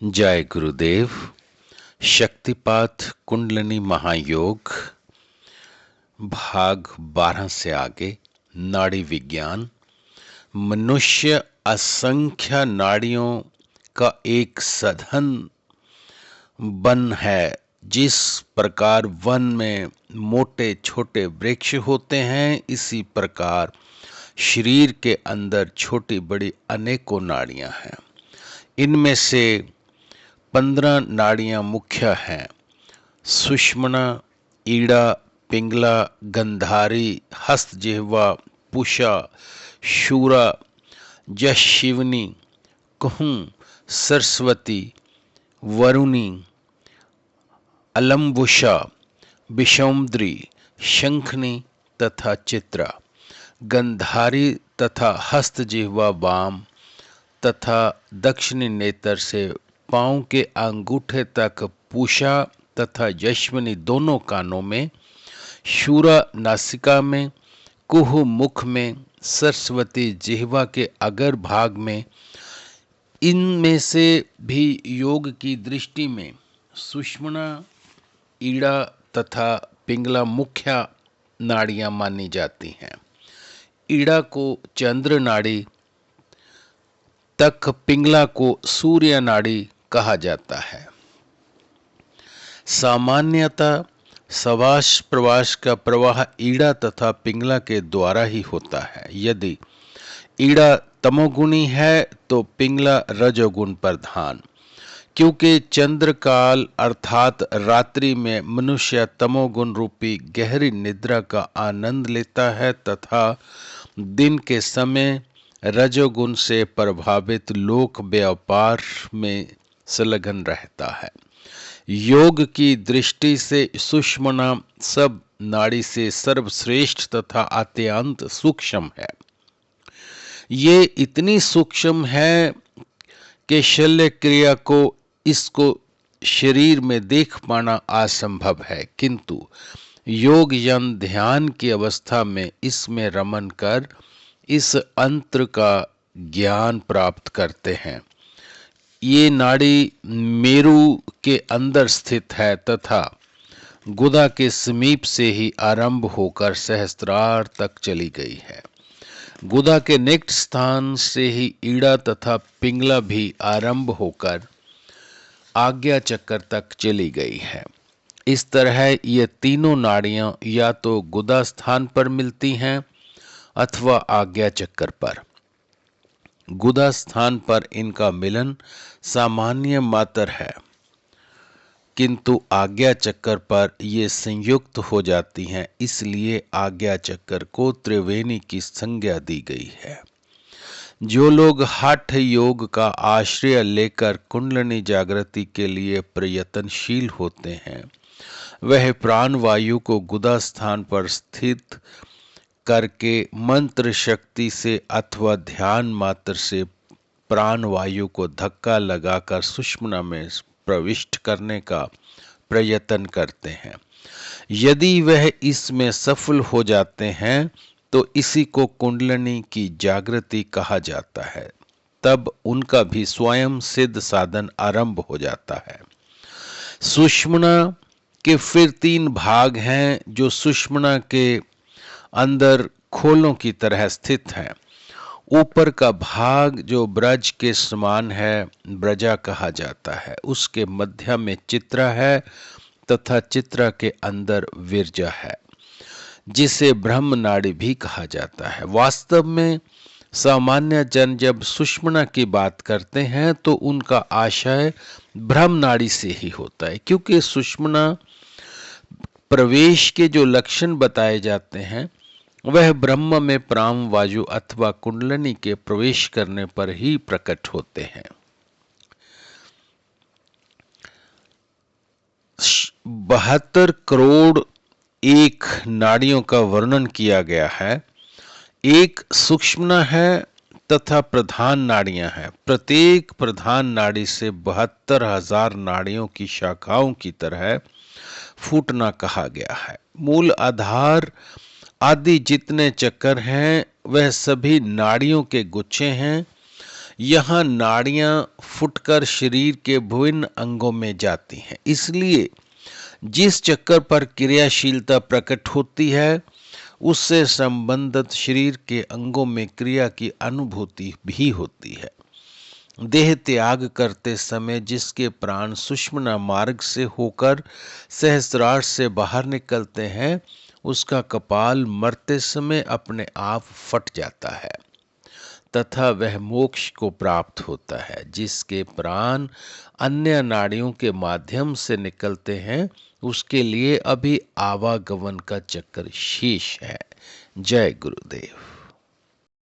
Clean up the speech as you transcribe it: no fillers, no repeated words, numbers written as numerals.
जय गुरुदेव। शक्तिपात कुंडलिनी महायोग भाग 12 से आगे। नाड़ी विज्ञान। मनुष्य असंख्य नाड़ियों का एक सघन वन है। जिस प्रकार वन में मोटे छोटे वृक्ष होते हैं, इसी प्रकार शरीर के अंदर छोटी बड़ी अनेकों नाड़ियां हैं। इनमें से 15 नाड़ियां मुख्य हैं: सुषुम्ना, ईड़ा, पिंगला, गंधारी, हस्त, जिह्वा, पुषा, शूरा, जशिवनी, कुहू, सरस्वती, वरुणी, अलम्बुषा, विषौम्द्री, शंखनी तथा चित्रा। गंधारी तथा हस्त जिह्वा वाम तथा दक्षिणी नेत्र से पांव के अंगूठे तक पूषा तथा यश्वनी दोनों कानों में, शूरा नासिका में, कुहू मुख में, सरस्वती जिह्वा के अगर भाग में। इनमें से भी योग की दृष्टि में सुषुम्ना, ईड़ा तथा पिंगला मुख्य नाड़ियां मानी जाती हैं। ईड़ा को चंद्र नाड़ी तक, पिंगला को सूर्य नाड़ी कहा जाता है। सामान्यतः सवास प्रवास का प्रवाह ईड़ा तथा पिंगला के द्वारा ही होता है। यदि ईड़ा तमोगुणी है तो पिंगला रजोगुण प्रधान। क्योंकि चंद्रकाल अर्थात रात्रि में मनुष्य तमोगुण रूपी गहरी निद्रा का आनंद लेता है तथा दिन के समय रजोगुण से प्रभावित लोक व्यापार में संलग्न रहता है। योग की दृष्टि से सुषुम्ना सब नाड़ी से सर्वश्रेष्ठ तथा अत्यंत सूक्ष्म है। ये इतनी सूक्ष्म है कि शल्य क्रिया को इसको शरीर में देख पाना असंभव है, किंतु योग यन ध्यान की अवस्था में इसमें रमन कर इस अंतर का ज्ञान प्राप्त करते हैं। ये नाड़ी मेरु के अंदर स्थित है तथा गुदा के समीप से ही आरंभ होकर सहस्त्रार तक चली गई है। गुदा के निकट स्थान से ही ईड़ा तथा पिंगला भी आरंभ होकर आज्ञा चक्र तक चली गई है। इस तरह ये तीनों नाड़ियां या तो गुदा स्थान पर मिलती हैं अथवा आज्ञा चक्र पर। गुदा स्थान पर इनका मिलन सामान्य मात्र है, किंतु आज्ञा चक्र पर ये संयुक्त हो जाती हैं, इसलिए आज्ञा चक्र को त्रिवेणी की संज्ञा दी गई है। जो लोग हठ योग का आश्रय लेकर कुंडलिनी जागृति के लिए प्रयत्नशील होते हैं, वह प्राण वायु को गुदा स्थान पर स्थित करके मंत्र शक्ति से अथवा ध्यान मात्र से प्राण वायु को धक्का लगाकर सुषुम्ना में प्रविष्ट करने का प्रयत्न करते हैं। यदि वह इसमें सफल हो जाते हैं तो इसी को कुंडलिनी की जागृति कहा जाता है। तब उनका भी स्वयं सिद्ध साधन आरंभ हो जाता है। सुषुम्ना के फिर 3 भाग हैं जो सुषुम्ना के अंदर खोलों की तरह स्थित हैं। ऊपर का भाग जो ब्रज के समान है, ब्रजा कहा जाता है। उसके मध्य में चित्रा है तथा चित्रा के अंदर विरजा है, जिसे ब्रह्म नाड़ी भी कहा जाता है। वास्तव में सामान्य जन जब सुषुम्ना की बात करते हैं तो उनका आशय ब्रह्म नाड़ी से ही होता है, क्योंकि सुषुम्ना प्रवेश के जो लक्षण बताए जाते हैं वह ब्रह्म में प्राण वायु अथवा कुंडलिनी के प्रवेश करने पर ही प्रकट होते हैं। 72 करोड़ 1 नाड़ियों का वर्णन किया गया है। एक सुषुम्ना है तथा प्रधान नाड़ियां हैं। प्रत्येक प्रधान नाड़ी से 72,000 नाड़ियों की शाखाओं की तरह फूटना कहा गया है। मूल आधार आदि जितने चक्कर हैं वह सभी नाड़ियों के गुच्छे हैं। यहाँ नाड़ियां फुटकर शरीर के विभिन्न अंगों में जाती हैं। इसलिए जिस चक्कर पर क्रियाशीलता प्रकट होती है उससे संबंधित शरीर के अंगों में क्रिया की अनुभूति भी होती है। देह त्याग करते समय जिसके प्राण सुषुम्ना मार्ग से होकर सहस्त्रार से बाहर निकलते हैं उसका कपाल मरते समय अपने आप फट जाता है तथा वह मोक्ष को प्राप्त होता है। जिसके प्राण अन्य नाड़ियों के माध्यम से निकलते हैं उसके लिए अभी आवागमन का चक्कर शेष है। जय गुरुदेव।